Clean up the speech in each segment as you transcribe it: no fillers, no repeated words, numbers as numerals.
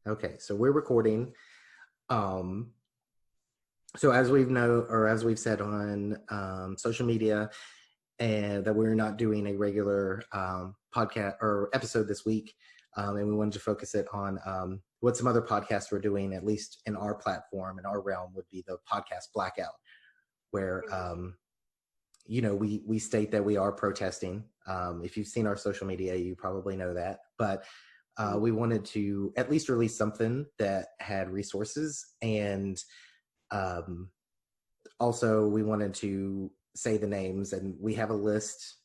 Okay, so we're recording. Um, so as we've said on social media, and that we're not doing a regular podcast or episode this week, and we wanted to focus it on what some other podcasts we're doing, at least in our platform, in our realm, would be the podcast Blackout, where we state that we are protesting. If you've seen our social media, you probably know that, but we wanted to at least release something that had resources, and also we wanted to say the names, and we have a list,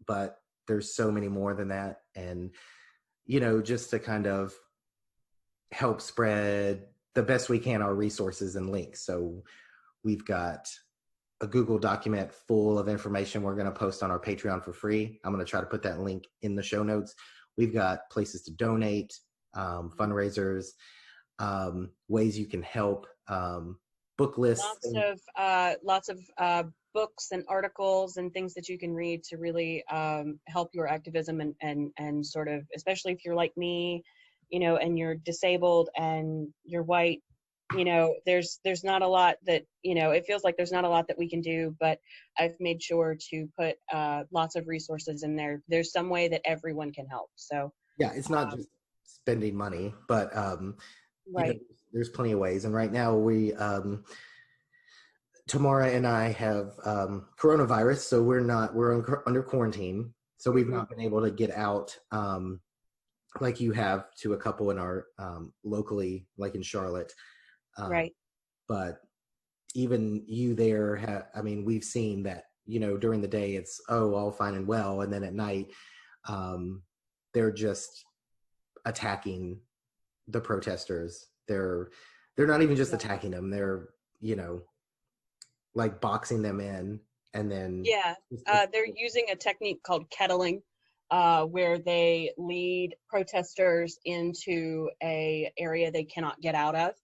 but there's so many more than that. And, just to kind of help spread the best we can our resources and links. So we've got a Google document full of information we're going to post on our Patreon for free. I'm going to try to put that link in the show notes. We've got places to donate, fundraisers, ways you can help, book lists. Lots of books and articles and things that you can read to really help your activism and sort of, especially if you're like me, and you're disabled and you're white. There's not a lot that, it feels like there's not a lot that we can do, but I've made sure to put lots of resources in there. There's some way that everyone can help. So yeah, it's not just spending money, but right. There's plenty of ways. And right now Tamara and I have coronavirus, so we're under quarantine. So we've not been able to get out like you have to a couple in our locally, like in Charlotte. Right. But even you there, we've seen that, during the day it's, all fine and well. And then at night, they're just attacking the protesters. They're not even just attacking them. They're, like boxing them in, and then they're using a technique called kettling, where they lead protesters into a area they cannot get out of,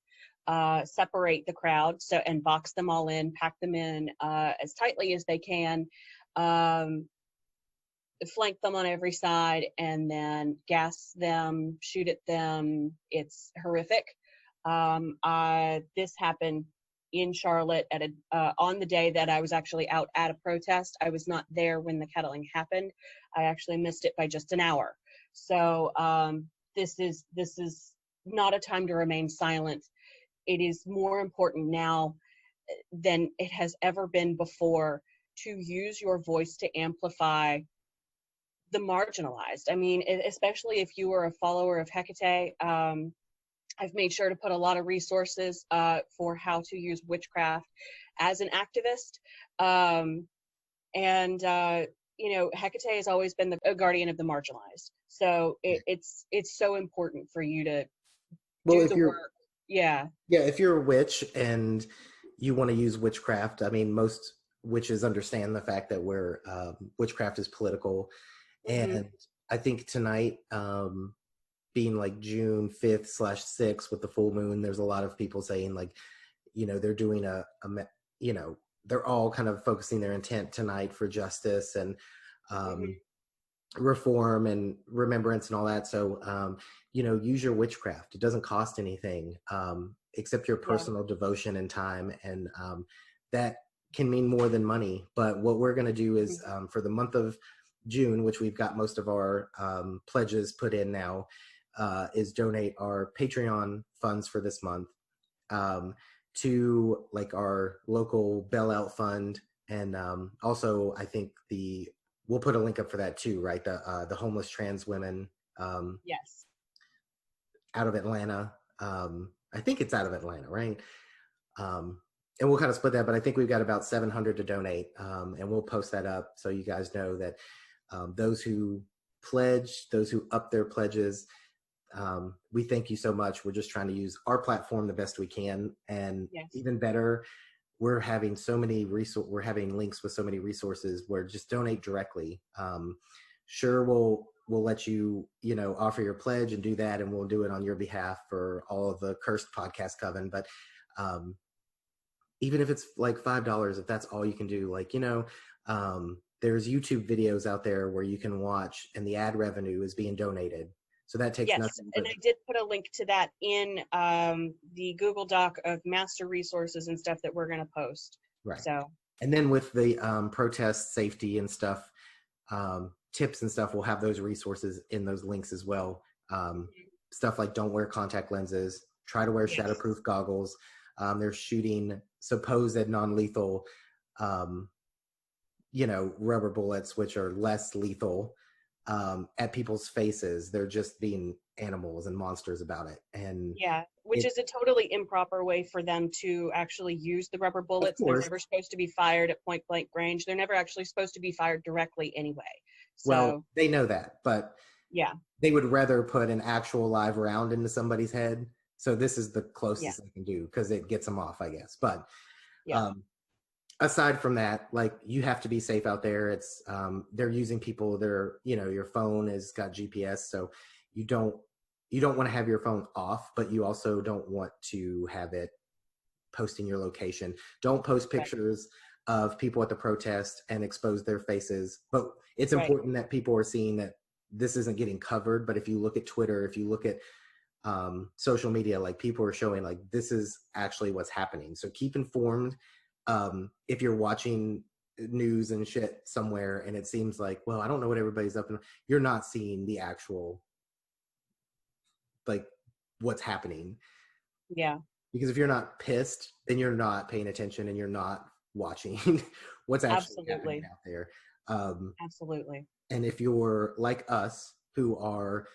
separate the crowd, and box them all in, pack them in as tightly as they can, flank them on every side, and then gas them, shoot at them. It's horrific. This happened in Charlotte on the day that I was actually out at a protest. I was not there when the kettling happened. I actually missed it by just an hour. So this is not a time to remain silent. It is more important now than it has ever been before to use your voice to amplify the marginalized. I mean, especially if you are a follower of Hecate. I've made sure to put a lot of resources for how to use witchcraft as an activist. Hecate has always been the guardian of the marginalized. So it's so important for you to do the work. Yeah. Yeah, if you're a witch and you want to use witchcraft, most witches understand the fact that witchcraft is political. And I think tonight, being like June 5th/6th with the full moon, there's a lot of people saying like, they're doing they're all kind of focusing their intent tonight for justice and reform and remembrance and all that. So, use your witchcraft. It doesn't cost anything except your personal devotion and time. And that can mean more than money. But what we're going to do is for the month of June, which we've got most of our pledges put in now, is donate our Patreon funds for this month to like our local bailout fund. And also I think we'll put a link up for that too, right? The homeless trans women yes, out of Atlanta. I think it's out of Atlanta, right? And we'll kind of split that, but I think we've got about 700 to donate, and we'll post that up so you guys know that those who pledge, those who up their pledges, we thank you so much. We're just trying to use our platform the best we can, and even better, we're having we're having links with so many resources where just donate directly. Sure, we'll let you, offer your pledge and do that, and we'll do it on your behalf for all of the Cursed Podcast Coven. But even if it's like $5, if that's all you can do, there's YouTube videos out there where you can watch and the ad revenue is being donated. So that takes Yes, nothing and but I did put a link to that in the Google Doc of master resources and stuff that we're going to post. right. So And then with the protest safety and stuff, tips and stuff, we'll have those resources in those links as well. Stuff like don't wear contact lenses, try to wear yes, shadowproof goggles. They're shooting supposed non-lethal, rubber bullets, which are less lethal, at people's faces. They're just being animals and monsters about it. And yeah, which is a totally improper way for them to actually use the rubber of bullets. They're course, never supposed to be fired at point blank range. They're never actually supposed to be fired directly anyway. well, So they know that, but yeah, they would rather put an actual live round into somebody's head. So this is the yeah, closest they can do because it gets them off, I guess. But yeah, um, aside from that, like you have to be safe out there. It's they're using people. They're your phone has got GPS, so you don't want to have your phone off, but you also don't want to have it posting your location. Don't post right, pictures of people at the protest and expose their faces. But it's right, important that people are seeing that this isn't getting covered. But if you look at Twitter, if you look at social media, like people are showing like this is actually what's happening. So keep informed. If you're watching news and shit somewhere and it seems like, well, I don't know what everybody's up in, you're not seeing the actual like what's happening. yeah, Because if you're not pissed, then you're not paying attention and you're not watching what's actually happening absolutely, out there. Um, absolutely, and if you're like us who are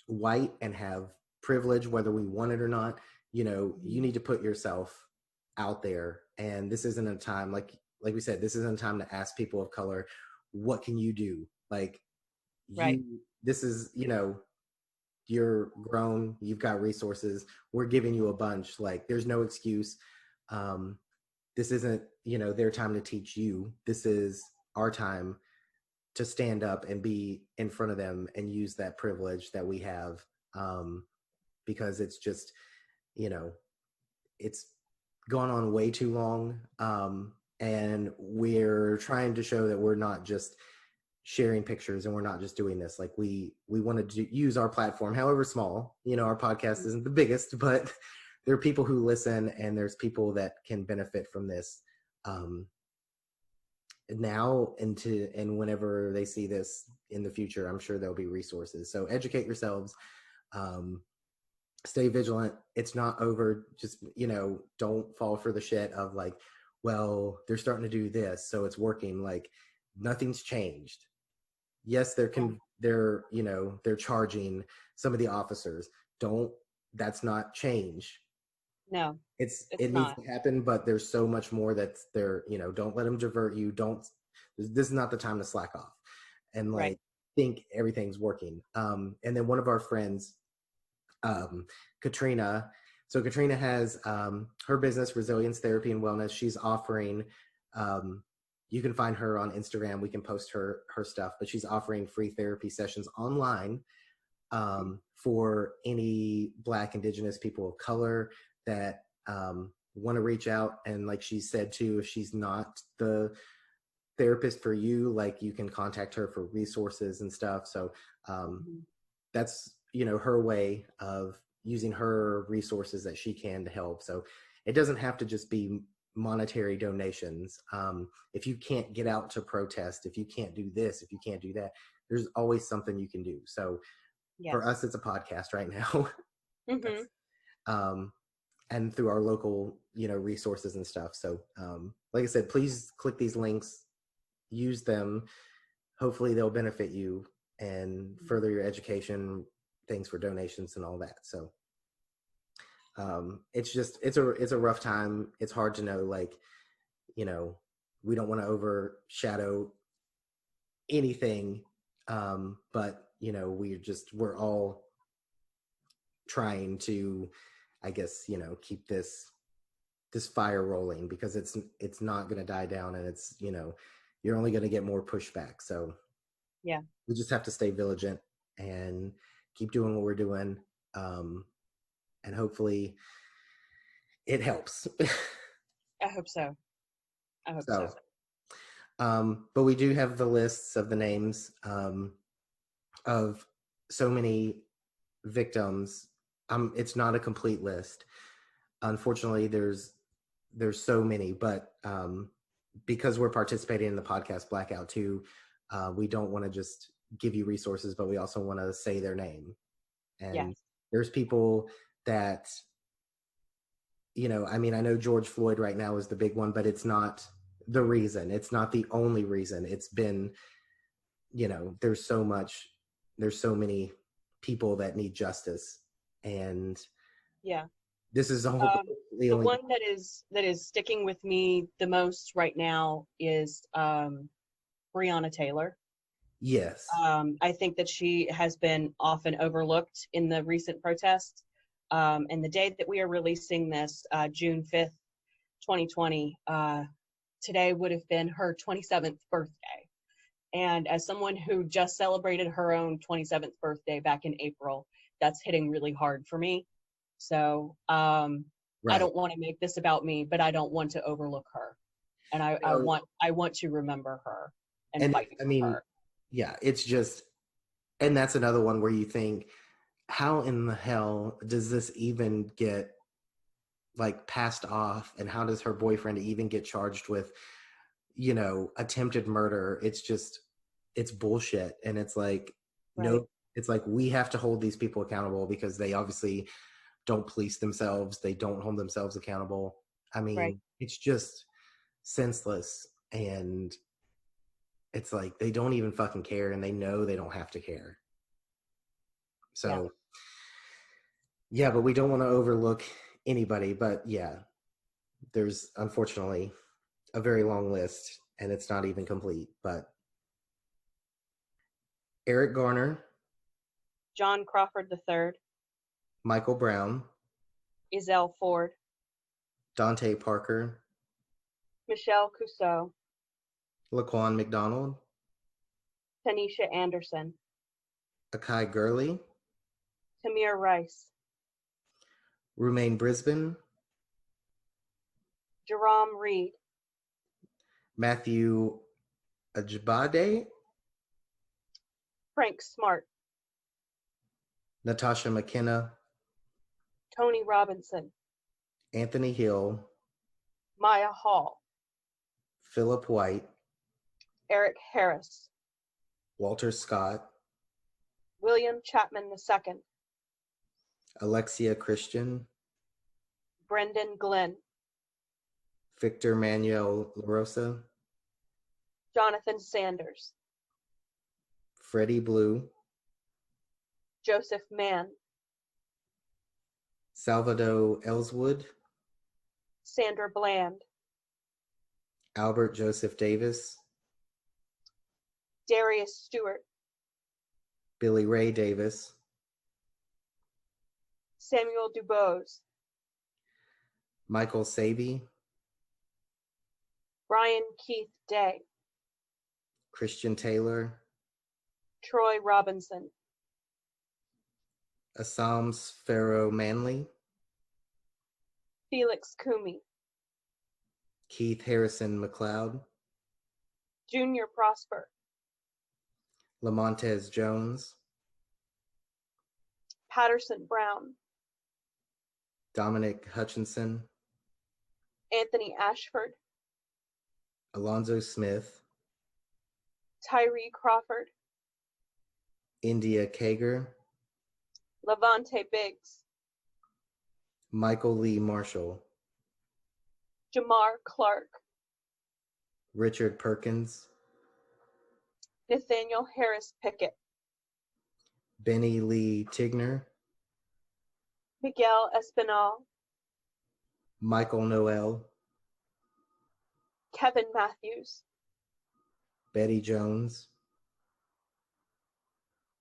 white and have privilege, whether we want it or not, you need to put yourself out there. And this isn't a time, like we said, this isn't a time to ask people of color, what can you do? Like right, this is, you're grown, you've got resources, we're giving you a bunch. Like there's no excuse. This isn't, their time to teach you. This is our time to stand up and be in front of them and use that privilege that we have, because it's just, it's gone on way too long, and we're trying to show that we're not just sharing pictures and we're not just doing this. Like we want to use our platform, however small. Our podcast isn't the biggest, but there are people who listen and there's people that can benefit from this, now and whenever they see this in the future. I'm sure there'll be resources. So educate yourselves, stay vigilant. It's not over. Just don't fall for the shit of like, well, they're starting to do this, so it's working. Like nothing's changed. Yes, they're charging some of the officers. That's not change. no, It it's needs not, to happen, but there's so much more that's there. Don't let them divert you. This is not the time to slack off and right, like think everything's working. And then one of our friends, Katrina. So Katrina has her business, Resilience Therapy and Wellness. She's offering, you can find her on Instagram. We can post her stuff, but she's offering free therapy sessions online, for any Black, Indigenous people of color that want to reach out. And like she said too, if she's not the therapist for you, like you can contact her for resources and stuff. So that's her way of using her resources that she can to help. So it doesn't have to just be monetary donations. If you can't get out to protest, if you can't do this, if you can't do that, there's always something you can do. So for yes, us, it's a podcast right now. mm-hmm. And through our local, resources and stuff. So like I said, please click these links, use them. Hopefully they'll benefit you and further your education, things for donations and all that. So it's a rough time. It's hard to know, like, we don't want to overshadow anything. But we're all trying to, I guess, keep this fire rolling, because it's not going to die down, and it's, you're only going to get more pushback. So Yeah, we just have to stay vigilant and keep doing what we're doing. And hopefully it helps. I hope so. I hope so. So, but we do have the lists of the names, of so many victims. It's not a complete list. Unfortunately, there's so many, but because we're participating in the podcast Blackout too, we don't want to just give you resources, but we also want to say their name. And Yes. there's people that, I mean, I know George Floyd right now is the big one, but it's not the reason. It's not the only reason. It's been, there's so many people that need justice. And Yeah. this is the The only. one that is sticking with me the most right now is Breonna Taylor. Yes. I think that she has been often overlooked in the recent protests. And the day that we are releasing this, June 5th, 2020, today would have been her 27th birthday. And as someone who just celebrated her own 27th birthday back in April, that's hitting really hard for me. So I don't want to make this about me, but I don't want to overlook her. And I want to remember her and fight for her. Yeah, it's just, and that's another one where you think, how in the hell does this even get like passed off, and how does her boyfriend even get charged with, attempted murder? It's bullshit. And it's like, no, it's like, we have to hold these people accountable because they obviously don't police themselves. They don't hold themselves accountable. I mean, it's just senseless. And it's like, they don't even fucking care, and they know they don't have to care. So yeah, but we don't want to overlook anybody. But yeah, there's unfortunately a very long list, and it's not even complete. But Eric Garner, John Crawford III, Michael Brown, Ezell Ford, Dante Parker, Michelle Cusseau, Laquan McDonald, Tanisha Anderson, Akai Gurley, Tamir Rice, Rumaine Brisbane, Jerome Reed, Matthew Ajibade, Frank Smart, Natasha McKenna, Tony Robinson, Anthony Hill, Maya Hall, Philip White, Eric Harris, Walter Scott, William Chapman II, Alexia Christian, Brendan Glenn, Victor Manuel LaRosa, Jonathan Sanders, Freddie Blue, Joseph Mann, Salvador Ellswood, Sandra Bland, Albert Joseph Davis, Darius Stewart, Billy Ray Davis, Samuel Dubose, Michael Saby, Brian Keith Day, Christian Taylor, Troy Robinson, Assams Pharaoh Manley, Felix Kumi, Keith Harrison McLeod, Junior Prosper, Lamontez Jones, Patterson Brown, Dominic Hutchinson, Anthony Ashford, Alonzo Smith, Tyree Crawford, India Kager, Levante Biggs, Michael Lee Marshall, Jamar Clark, Richard Perkins, Nathaniel Harris Pickett, Benny Lee Tigner, Miguel Espinal, Michael Noel, Kevin Matthews, Betty Jones,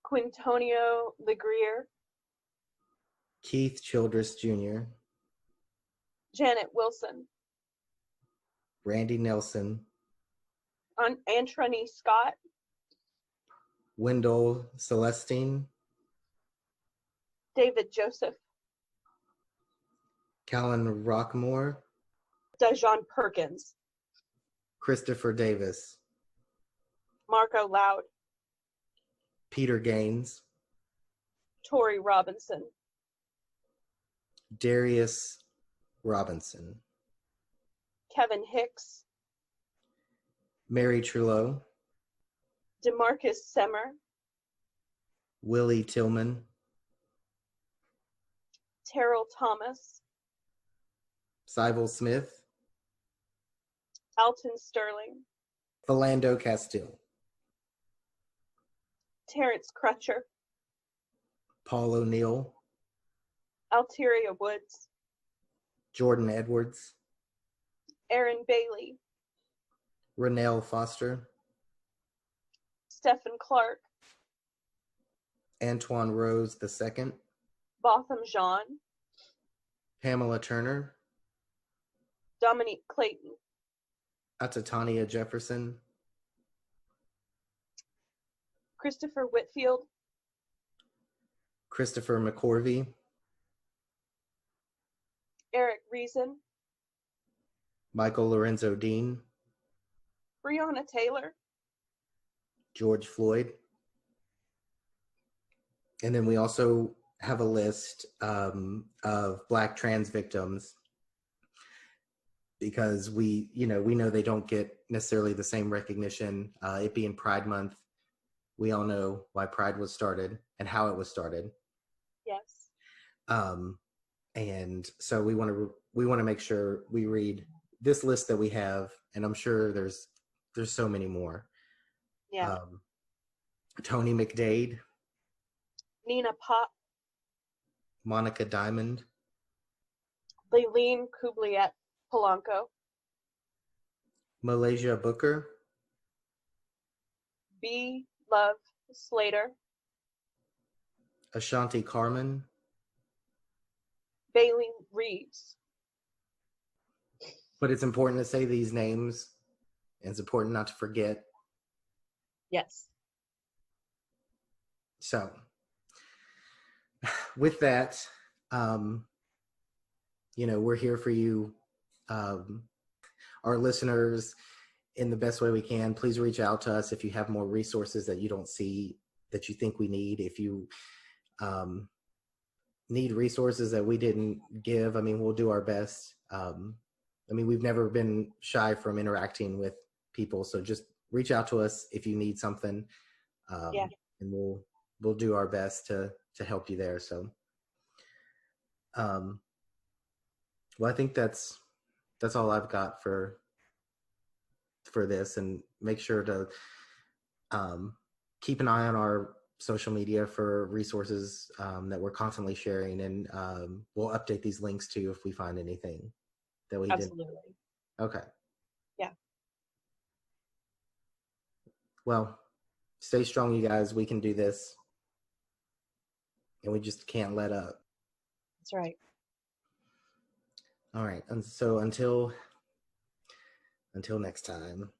Quintonio Legrier, Keith Childress Jr., Janet Wilson, Randy Nelson, Antrony Scott, Wendell Celestine, David Joseph, Callan Rockmore, Dejon Perkins, Christopher Davis, Marco Loud, Peter Gaines, Tori Robinson, Darius Robinson, Kevin Hicks, Mary Trudeau, Demarcus Semmer, Willie Tillman, Terrell Thomas, Sybil Smith, Alton Sterling, Philando Castile, Terrence Crutcher, Paul O'Neill, Alteria Woods, Jordan Edwards, Aaron Bailey, Renelle Foster, Stephen Clark, Antoine Rose II, Botham Jean, Pamela Turner, Dominique Clayton, Atatania Jefferson, Christopher Whitfield, Christopher McCorvey, Eric Reason, Michael Lorenzo Dean, Breonna Taylor, George Floyd. And then we also have a list of Black trans victims, because we know they don't get necessarily the same recognition. It being Pride Month, we all know why Pride was started and how it was started. yes, And so we want to make sure we read this list that we have, and I'm sure there's so many more. yeah, Tony McDade, Nina Pop, Monica Diamond, Leilene Kubliet Polanco, Malaysia Booker, B. Love Slater, Ashanti Carmen, Bailey Reeves. but it's important to say these names, and it's important not to forget. Yes. So with that, we're here for you, our listeners, in the best way we can. Please reach out to us if you have more resources that you don't see that you think we need. If you need resources that we didn't give, we'll do our best. We've never been shy from interacting with people, so just reach out to us if you need something, and we'll do our best to help you there. So, well, I think that's all I've got for this, and make sure to keep an eye on our social media for resources that we're constantly sharing, and we'll update these links too if we find anything that we Absolutely. didn't. Okay. Yeah. Well, stay strong, you guys. We can do this, and we just can't let up. That's right. All right. And so until next time.